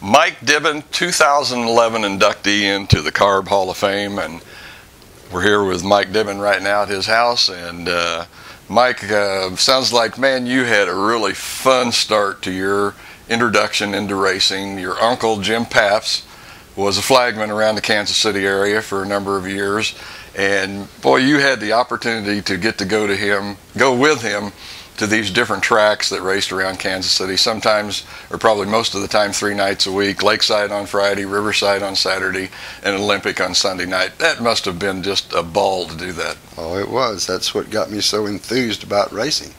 Mike Dibben, 2011 inductee into the CARB Hall of Fame, and we're here with Mike Dibben right now at his house. And Mike, sounds like, man, you had a really fun start to your introduction into racing. Your uncle, Jim Paps, was a flagman around the Kansas City area for a number of years, and boy, you had the opportunity to get to go with him to these different tracks that raced around Kansas City, sometimes, or probably most of the time, 3 nights a week. Lakeside on Friday, Riverside on Saturday, and Olympic on Sunday night. That must have been just a ball to do that. Oh, it was. That's what got me so enthused about racing.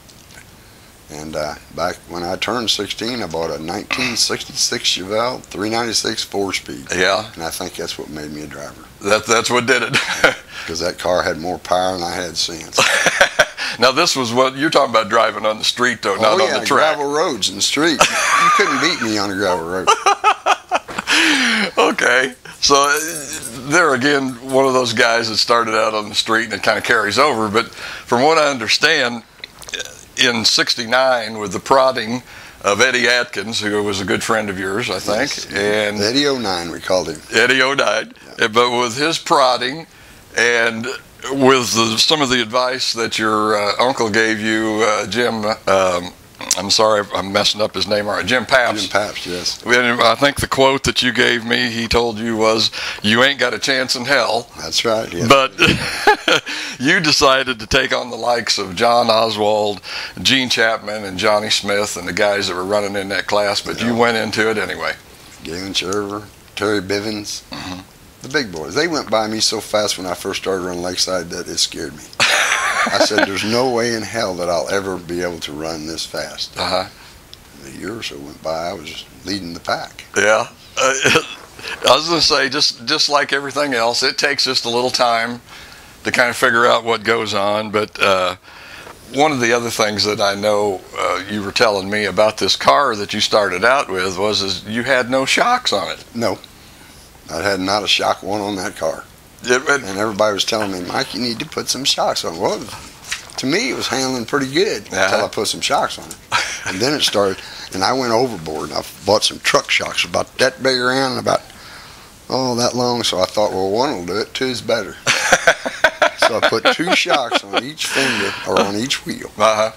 And back when I turned 16, I bought a 1966 Chevelle 396 4-speed. Yeah. And I think that's what made me a driver. That's what did it. Because that car had more power than I had sense. Now, this was what you're talking about, driving on the street, though, not on the track. Gravel roads and the street. You couldn't beat me on a gravel road. Okay. So there again, one of those guys that started out on the street and it kind of carries over. But from what I understand, in '69, with the prodding of Eddie Atkins, who was a good friend of yours, I think. Yes. And Eddie 09, we called him. Eddie 09. Yeah. But with his prodding and with some of the advice that your uncle gave you, Jim, I'm sorry, I'm messing up his name. All right, Jim Paps. Jim Paps, yes. I think the quote that you gave me, he told you was, "You ain't got a chance in hell." That's right. Yes. But you decided to take on the likes of John Oswald, Gene Chapman, and Johnny Smith, and the guys that were running in that class. But you went into it anyway. Galen Sherver, Terry Bivens. Mm-hmm. The big boys. They went by me so fast when I first started running Lakeside that it scared me. I said, there's no way in hell that I'll ever be able to run this fast. Uh-huh. And a year or so went by, I was leading the pack. Yeah. I was going to say, just like everything else, it takes just a little time to kind of figure out what goes on. But one of the other things that I know you were telling me about this car that you started out with was you had no shocks on it. No. I had not a shock one on that car. And everybody was telling me, Mike, you need to put some shocks on it. Well, to me, it was handling pretty good until I put some shocks on it. And then it started, and I went overboard, and I bought some truck shocks about that big around and about, that long. So I thought, well, one will do it, 2 is better. So I put 2 shocks on each finger, or on each wheel. Uh-huh.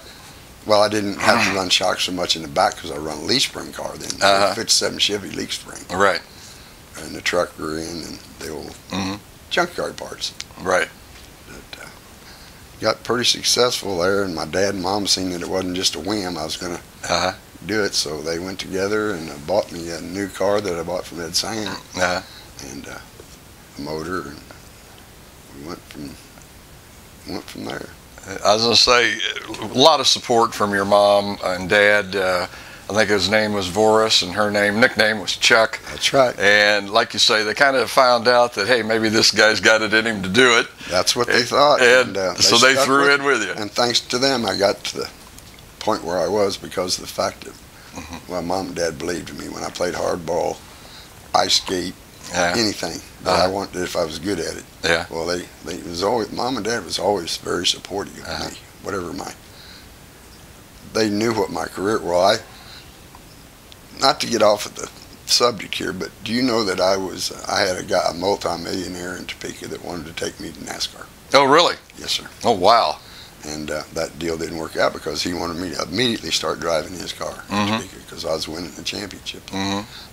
Well, I didn't have to run shocks so much in the back because I run a leaf spring car then. A 57 Chevy leaf spring. Right. And the truck were in, and the old junkyard parts. Right. But, got pretty successful there, and my dad and mom seen that it wasn't just a whim. I was going to do it, so they went together and bought me a new car that I bought from Ed Sanger, and a motor, and we went from there. I was going to say, a lot of support from your mom and dad. I think his name was Voris, and her nickname was Chuck. That's right. And like you say, they kind of found out that, hey, maybe this guy's got it in him to do it. That's what they thought. And so they threw in with you. And thanks to them, I got to the point where I was because of the fact that, well, Mom and Dad believed in me when I played hardball, ice skate, anything that I wanted if I was good at it. Yeah. Well, they was always, Mom and Dad was always very supportive of me, whatever they knew what my career, not to get off of the subject here, but do you know that I had a multi-millionaire in Topeka that wanted to take me to NASCAR? Oh, really? Yes, sir. Oh, wow. And that deal didn't work out because he wanted me to immediately start driving his car in Topeka because I was winning the championship.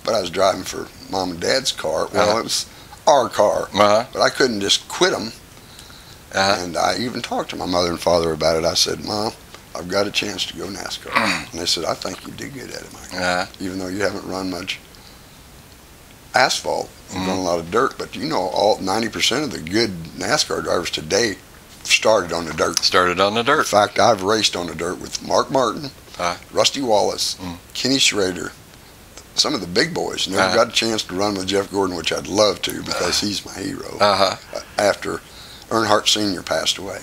But I was driving for Mom and Dad's car. Well, it was our car, but I couldn't just quit them. And I even talked to my mother and father about it. I said, Mom, I've got a chance to go NASCAR. And they said, I think you do good at it, Mike. Even though you haven't run much asphalt, you've run a lot of dirt. But you know, all 90% of the good NASCAR drivers today started on the dirt. Started on the dirt. In fact, I've raced on the dirt with Mark Martin, Rusty Wallace, Kenny Schrader, some of the big boys. Never got a chance to run with Jeff Gordon, which I'd love to because he's my hero. After Earnhardt Sr. passed away.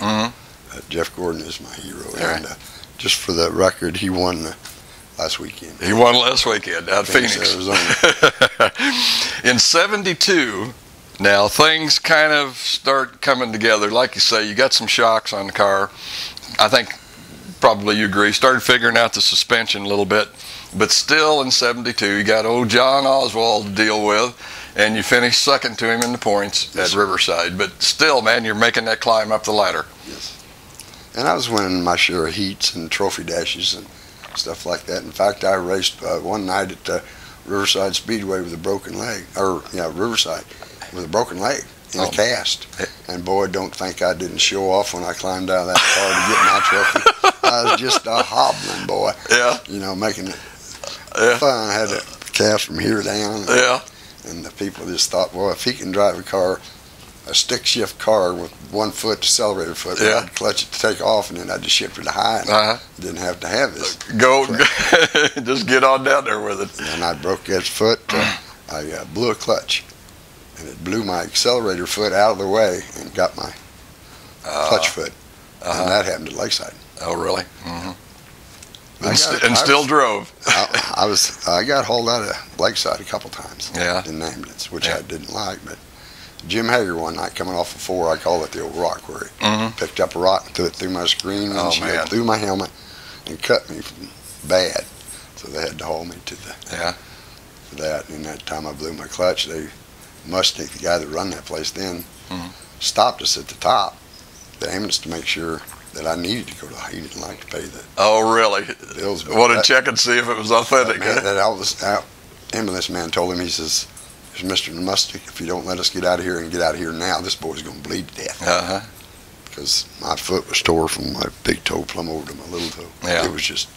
Jeff Gordon is my hero, and just for the record, he won last weekend. He won last weekend out of Phoenix, Arizona. In '72, now things kind of start coming together. Like you say, you got some shocks on the car. I think probably you agree. Started figuring out the suspension a little bit. But still in 72, you got old John Oswald to deal with, and you finished second to him in the points at Riverside. But still, man, you're making that climb up the ladder. Yes. And I was winning my share of heats and trophy dashes and stuff like that. In fact, I raced one night at Riverside Speedway with a broken leg, Riverside with a broken leg in a cast. And boy, don't think I didn't show off when I climbed out of that car to get my trophy. I was just a hobbling boy. Yeah. You know, making it fun. I had a cast from here down. And the people just thought, well, if he can drive a stick shift car with 1 foot accelerator foot, I'd clutch it to take off, and then I'd just shift it high. Didn't have to have this. Just get on down there with it. And I broke that foot. I blew a clutch, and it blew my accelerator foot out of the way and got my clutch foot. And that happened at Lakeside. Oh, really? Still drove. I got hauled out of Lakeside a couple times in an ambulance, which I didn't like, but Jim Hager one night coming off of 4, I call it the old rock quarry. Picked up a rock and threw it through my screen and through my helmet and cut me bad. So they had to haul me to that. And that time I blew my clutch, they must think the guy that run that place then stopped us at the top, the ambulance, to make sure that I needed to go to. He didn't like to pay the bills. Want to check and see if it was authentic. That ambulance man told him, he says, Mr. Mustic, if you don't let us get out of here and get out of here now, this boy's going to bleed to death. Because my foot was tore from my big toe plumb over to my little toe. It was just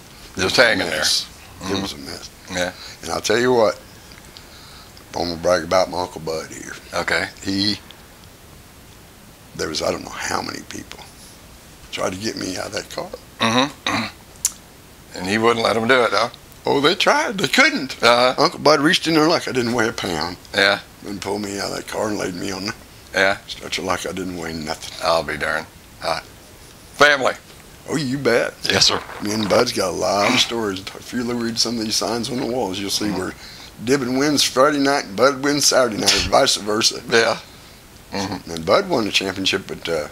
hanging there. It was a mess. And I'll tell you what, I'm going to brag about my Uncle Bud here. There was, I don't know how many people tried to get me out of that car. And he wouldn't let them do it, huh? Oh, they tried. They couldn't. Uncle Bud reached in there like I didn't weigh a pound. And pulled me out of that car and laid me on the stretcher like I didn't weigh nothing. I'll be darned. Family. Oh, you bet. Yes, sir. Me and Bud's got a lot of stories. If you read some of these signs on the walls, you'll see where Dibben wins Friday night and Bud wins Saturday night, or vice versa. And Bud won the championship at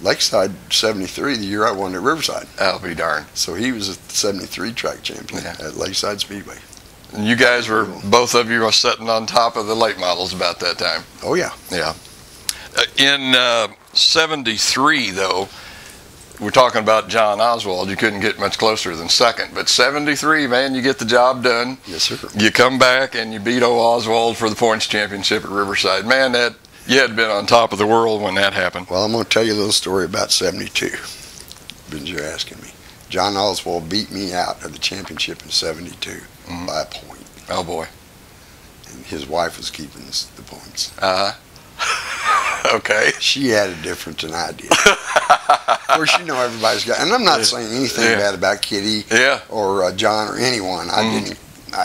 Lakeside 73, the year I won at Riverside. I'll be darned. So he was a 73 track champion at Lakeside Speedway. And you guys were, both of you were sitting on top of the late models about that time. Oh, yeah. In 73, though, we're talking about John Oswald. You couldn't get much closer than second. But 73, man, you get the job done. Yes, sir. You come back and you beat Oswald for the points championship at Riverside. Man, you had been on top of the world when that happened. Well, I'm going to tell you a little story about 72. Since you're asking me. John Oswald beat me out of the championship in 72 by a point. Oh, boy. And his wife was keeping the points. Okay. She had it different than I did. Of course, you know everybody's got, and I'm not saying anything bad about Kitty or John or anyone. I didn't.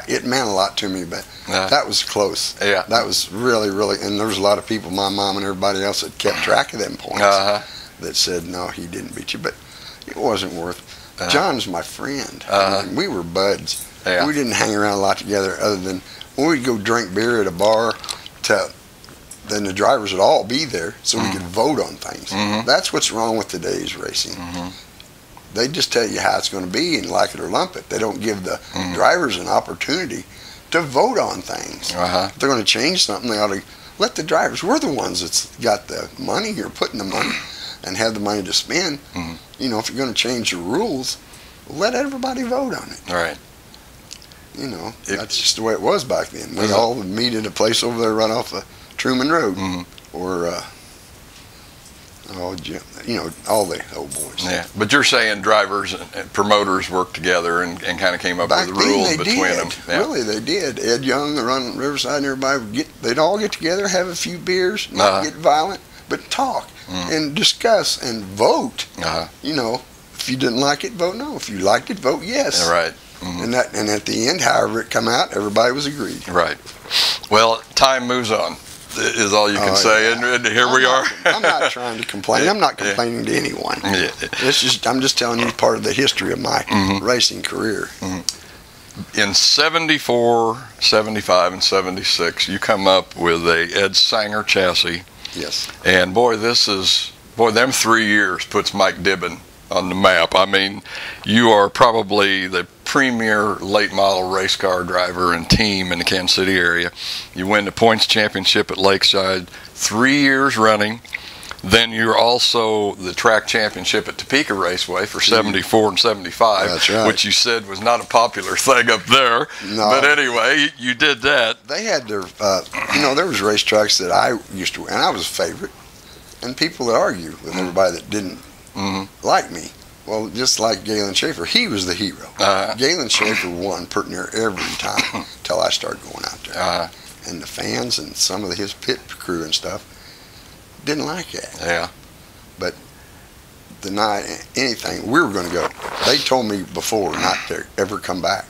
It meant a lot to me, but that was close. That was really, really, and there was a lot of people, my mom and everybody else, that kept track of them points that said, no, he didn't beat you, but it wasn't worth. John's my friend. I mean, we were buds. We didn't hang around a lot together other than when we'd go drink beer at a bar, then the drivers would all be there so we could vote on things. That's what's wrong with today's racing. They just tell you how it's going to be and like it or lump it. They don't give the drivers an opportunity to vote on things. If they're going to change something, they ought to let the drivers. We're the ones that's got the money or putting the money and have the money to spend. You know, if you're going to change the rules, let everybody vote on it. You know, that's just the way it was back then. We all would meet at a place over there right off of Truman Road, or you know, all the old boys. But you're saying drivers and promoters worked together and kind of came up with the rules between them. Really, they did. Ed Young, the run Riverside, and everybody they'd all get together, have a few beers, not get violent, but talk and discuss and vote. You know, if you didn't like it, vote no. If you liked it, vote yes. And at the end, however it come out, everybody was agreed. Well, time moves on, is all you can say, and here we are. I'm not trying to complain. I'm not complaining to anyone. It's just I'm just telling you part of the history of my racing career. In 74, 75, and 76, you come up with a Ed Sanger chassis. And boy, them 3 years puts Mike Dibben on the map. I mean, you are probably the premier late model race car driver and team in the Kansas City area. You win the points championship at Lakeside 3 years running. Then you're also the track championship at Topeka Raceway for 74 and 75, That's right. which you said was not a popular thing up there. No. But anyway, you did that. They had their, there was racetracks that I used to, and I was a favorite, and people would argue with everybody that didn't like me. Well, just like Galen Schaefer, he was the hero. Galen Schaefer won pretty near every time until I started going out there. And the fans and some of his pit crew and stuff didn't like that. Yeah. But the night, anything, we were going to go. They told me before not to ever come back.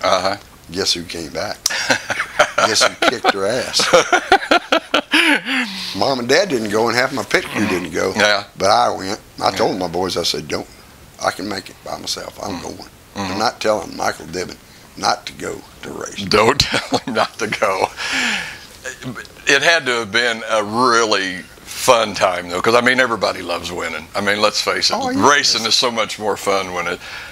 Guess who came back? Guess who kicked their ass? Mom and Dad didn't go, and half my pit crew didn't go. Yeah. But I went. I told my boys, I said, don't. I can make it by myself. I'm going. I'm not telling Michael Dibben not to go to race. Don't tell him not to go. It had to have been a really fun time, though, because I mean, everybody loves winning. I mean, let's face it, racing is so much more fun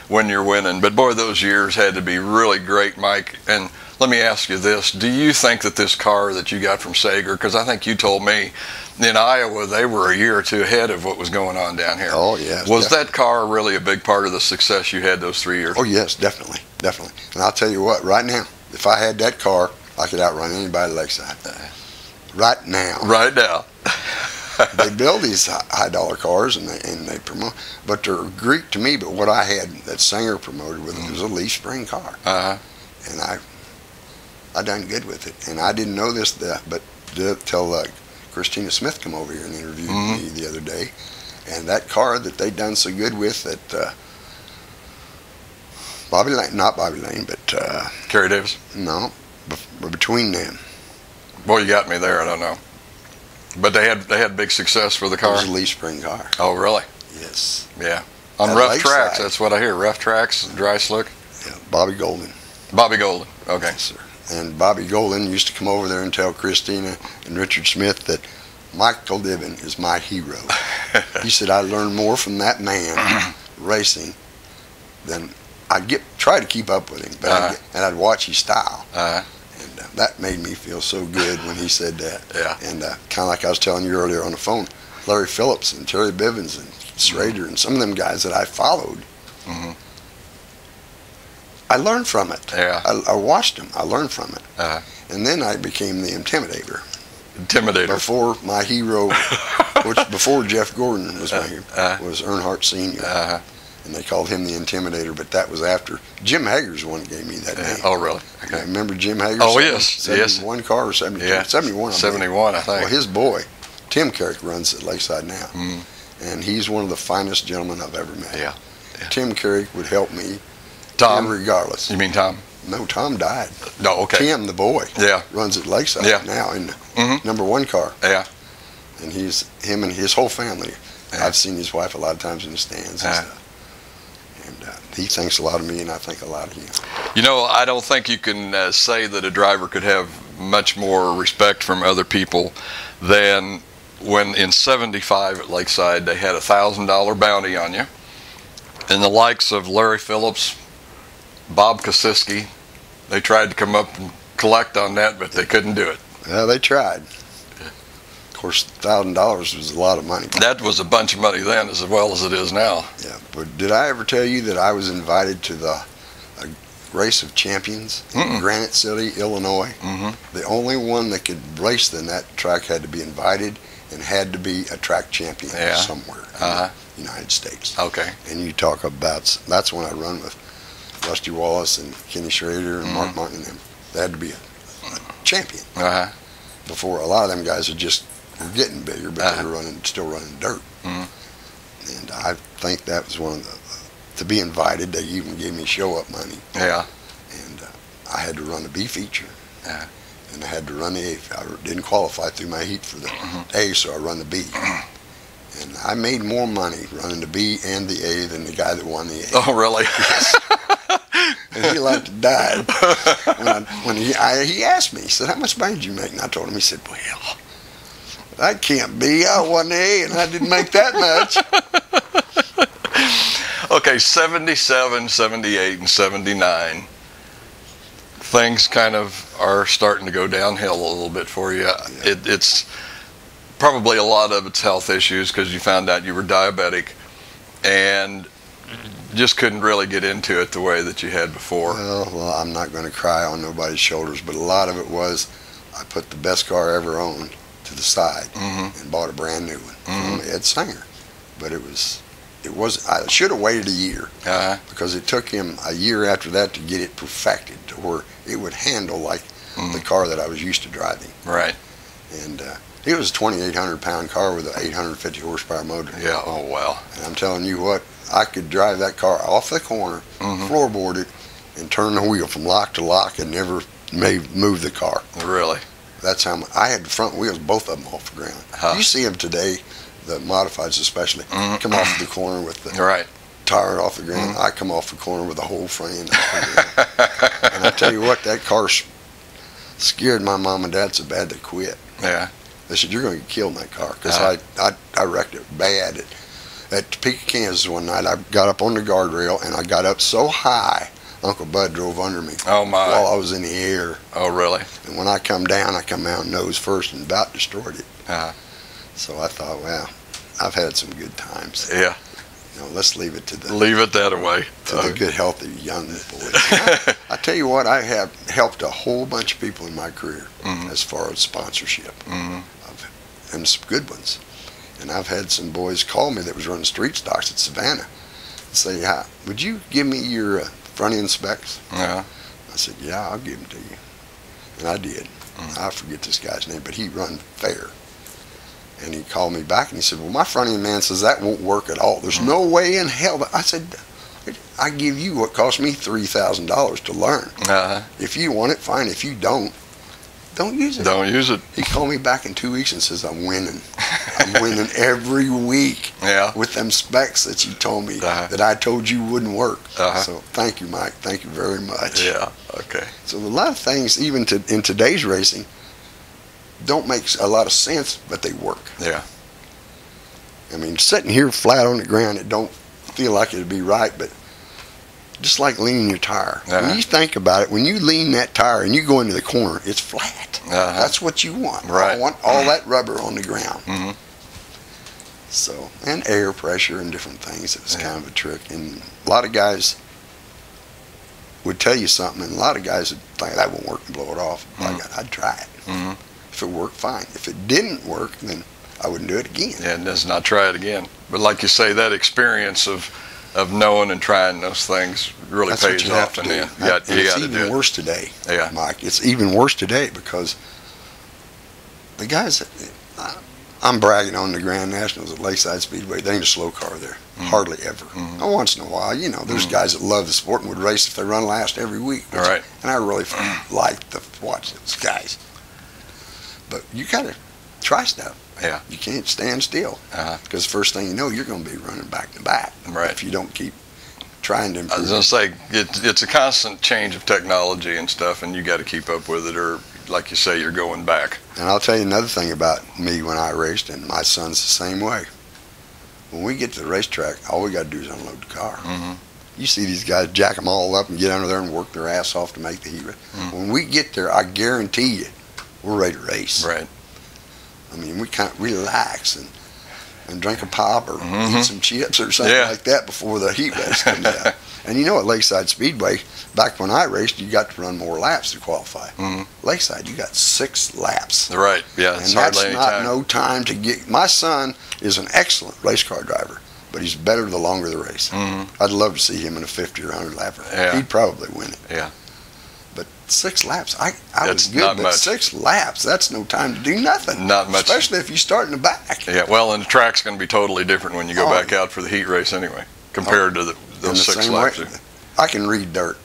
when you're winning. But boy, those years had to be really great, Mike. And let me ask you this: do you think that this car that you got from Sager, because I think you told me in Iowa they were a year or two ahead of what was going on down here? Oh yes. Was that car really a big part of the success you had those 3 years? Oh yes, definitely. And I'll tell you what, right now, if I had that car, I could outrun anybody at Lakeside. Right now. Right now. They build these high dollar cars and they promote, but they're Greek to me. But what I had that Sanger promoted with it was a leaf spring car, and I done good with it. And I didn't know this, but till Christina Smith come over here and interviewed me the other day, and that car that they done so good with that Bobby Lane, not Bobby Lane, but Kerry Davis. No, between them. Boy, you got me there. I don't know. But they had big success for the car. It was a leaf spring car. Oh, really? Yes. Yeah. On At rough Lakeside. tracks, that's what I hear. Rough tracks, dry slick. Yeah, Bobby Golden. Bobby Golden. Okay. Yes, sir. And Bobby Golden used to come over there and tell Christina and Richard Smith that Michael Dibben is my hero. He said, I learned more from that man racing than I'd try to keep up with him, but I'd watch his style. And that made me feel so good when he said that. Yeah. And kind of like I was telling you earlier on the phone, Larry Phillips and Terry Bivens and Schrader and some of them guys that I followed, I learned from it. Yeah. I watched them. I learned from it. And then I became the Intimidator. Before my hero, which before Jeff Gordon was my hero, was Earnhardt Sr. And they called him the Intimidator, but that was after Jim Hager's one gave me that name. Oh, really? Okay. Yeah, remember Jim Hager? Oh, yes. 71 car or 72? Yeah. 71. 71, I think. Well, his boy, Tim Carrick, runs at Lakeside now. And he's one of the finest gentlemen I've ever met. Yeah. Tim Carrick would help me Tom? Regardless. You mean Tom? No, Tom died. No, okay. Tim, the boy, runs at Lakeside now in the #1 car. Yeah. And him and his whole family. I've seen his wife a lot of times in the stands and stuff. And he thinks a lot of me, and I think a lot of him. You know, I don't think you can say that a driver could have much more respect from other people than when in '75 at Lakeside they had a $1,000 bounty on you. And the likes of Larry Phillips, Bob Kosiski, they tried to come up and collect on that, but they couldn't do it. Yeah, they tried. Of course, $1,000 was a lot of money. That was a bunch of money then as well as it is now. Yeah, but did I ever tell you that I was invited to the Race of Champions in Granite City, Illinois? The only one that could race in that track had to be invited and had to be a track champion somewhere in the United States. Okay. And you talk about, that's when I run with Rusty Wallace and Kenny Schrader and Mark Martin and them. They had to be a champion. Before a lot of them guys were getting bigger, but they were still running dirt. And I think that was one of the, to be invited, they even gave me show-up money. Yeah. And I had to run the B feature. And I had to run the A. I didn't qualify through my heat for the A, so I run the B. And I made more money running the B and the A than the guy that won the A. Oh, really? Yes. And he like to die. When he asked me, he said, how much money did you make? And I told him, he said, well, that can't be. I won the A and I didn't make that much. Okay, 77, 78, and 79. things kind of are starting to go downhill a little bit for you. Yeah. It's probably a lot of it's health issues because you found out you were diabetic and just couldn't really get into it the way that you had before. Well, I'm not going to cry on nobody's shoulders, but a lot of it was I put the best car I ever owned to the side and bought a brand new one from Ed Singer. But it was I should have waited a year because it took him a year after that to get it perfected to where it would handle like the car that I was used to driving. Right. And it was a 2,800-pound car with an 850 horsepower motor. Yeah. Oh wow. And I'm telling you what, I could drive that car off the corner, floorboard it, and turn the wheel from lock to lock and never move the car. Really? That's how I had the front wheels, both of them off the ground. You see them today, the modifieds especially, come off the corner with the tire off the ground. I come off the corner with the whole frame. And I tell you what, that car scared my mom and dad so bad they quit. Yeah. They said, you're going to get killed in that car. Because I wrecked it bad. At Topeka, Kansas one night, I got up on the guardrail, and I got up so high, Uncle Bud drove under me while I was in the air. Oh, really? And when I come down, I come out nose first and about destroyed it. So I thought, well, I've had some good times. Yeah. Let's leave it to the that away to the good, healthy young boys. I tell you what, I have helped a whole bunch of people in my career as far as sponsorship, and some good ones. And I've had some boys call me that was running street stocks at Savannah and say, "Hi, would you give me your front end specs?" I said, "Yeah, I'll give them to you," and I did. I forget this guy's name, but he run fair. And he called me back and he said, well, my front end man says that won't work at all. There's no way in hell. But I said, I give you what cost me $3,000 to learn. If you want it, fine. If you don't use it. Don't use it. He called me back in 2 weeks and says, I'm winning. I'm winning every week with them specs that you told me that I told you wouldn't work. So thank you, Mike. Thank you very much. Yeah, okay. So a lot of things, even in today's racing, don't make a lot of sense, but they work. Yeah. I mean, sitting here flat on the ground, it don't feel like it'd be right, but just like leaning your tire. When you think about it, when you lean that tire and you go into the corner, it's flat. That's what you want. Right. I want all that rubber on the ground. So, and air pressure and different things. It was kind of a trick. And a lot of guys would tell you something, and a lot of guys would think that won't work and blow it off. I'd try it. If it worked, fine. If it didn't work, then I wouldn't do it again. Yeah, and let's not try it again. But like you say, that experience of knowing and trying those things really pays off in the end. It's even worse today, Mike. It's even worse today because the guys, I'm bragging on the Grand Nationals at Lakeside Speedway, there ain't a slow car there. Hardly ever. Once in a while, there's guys that love the sport and would race if they run last every week. And I really like to watch those guys. But you got to try stuff. Yeah. You can't stand still. Because first thing you know, you're going to be running back to back. If you don't keep trying to improve. I was going to say, it's a constant change of technology and stuff, and you got to keep up with it, or like you say, you're going back. And I'll tell you another thing about me when I raced, and my son's the same way. When we get to the racetrack, all we got to do is unload the car. You see these guys jack them all up and get under there and work their ass off to make the heat race. When we get there, I guarantee you, we're ready to race. Right. I mean, we kind of relax and drink a pop or eat some chips or something like that before the heat race comes out. And at Lakeside Speedway, back when I raced, you got to run more laps to qualify. Lakeside, you got 6 laps. Right, yeah. And that's not no time to get. My son is an excellent race car driver, but he's better the longer the race. I'd love to see him in a 50 or 100 lapper. He'd probably win it. Yeah. But 6 laps, I was good, but 6 laps, that's no time to do nothing. Not much. Especially if you start in the back. Yeah, well, and the track's going to be totally different when you go back out for the heat race anyway, compared to those 6 laps. I can read dirt.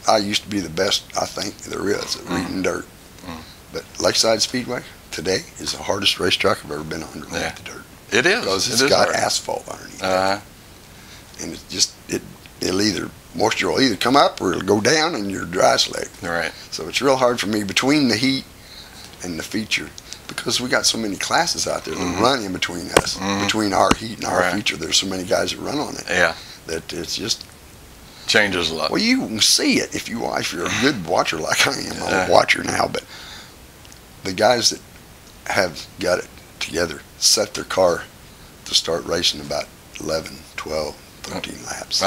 I used to be the best, I think, there is at reading dirt. But Lakeside Speedway today is the hardest racetrack I've ever been on underneath the dirt. It is. Because it's got asphalt underneath it. And it's just, moisture will either come up or it'll go down and you're dry slick. Right. So it's real hard for me between the heat and the feature, because we got so many classes out there that run in between us, between our heat and our feature. There's so many guys that run on it. That it's just, changes a lot. Well, you can see it if you're a good watcher like I am. I'm a watcher now, but the guys that have got it together set their car to start racing about 11, 12, 13 laps.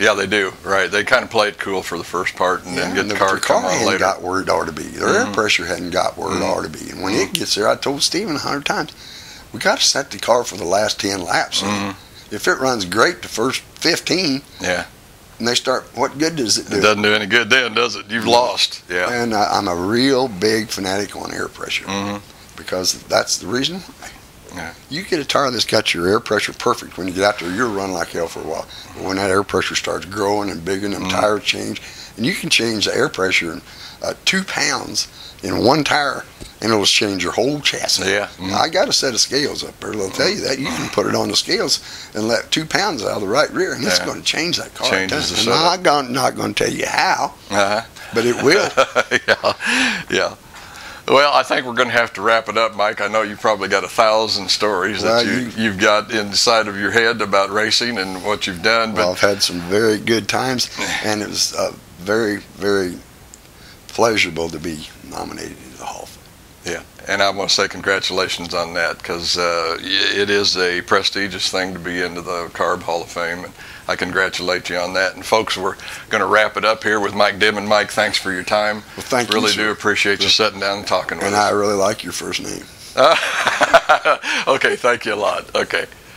Yeah, they do. Right. They kind of play it cool for the first part and then get the car come on later. Got where it ought to be. Their air pressure hadn't got where it ought to be. And when it gets there, I told Steven 100 times, we got to set the car for the last 10 laps. If it runs great the first 15, and they start, what good does it do? It doesn't do any good then, does it? You've lost. Yeah. And I'm a real big fanatic on air pressure because that's the reason why. Yeah. You get a tire that's got your air pressure perfect. When you get out there, you'll run like hell for a while. But when that air pressure starts growing and bigger and them tires change, and you can change the air pressure in 2 pounds in one tire, and it'll change your whole chassis. Yeah. Now, I got a set of scales up there that'll tell you that. You can put it on the scales and let 2 pounds out of the right rear, and it's going to change that car. Changes the setup. I'm not going to tell you how, but it will. Yeah. Well, I think we're going to have to wrap it up, Mike. I know you've probably got 1,000 stories that you've got inside of your head about racing and what you've done. But I've had some very good times, and it was very, very pleasurable to be nominated to the Hall of Fame. Yeah, and I want to say congratulations on that because it is a prestigious thing to be into the CARB Hall of Fame, and I congratulate you on that. And folks, we're going to wrap it up here with Mike Dibben. Mike, thanks for your time. Well, thank you. Really do appreciate you sitting down and talking with us. And I really like your first name. Okay, thank you a lot. Okay.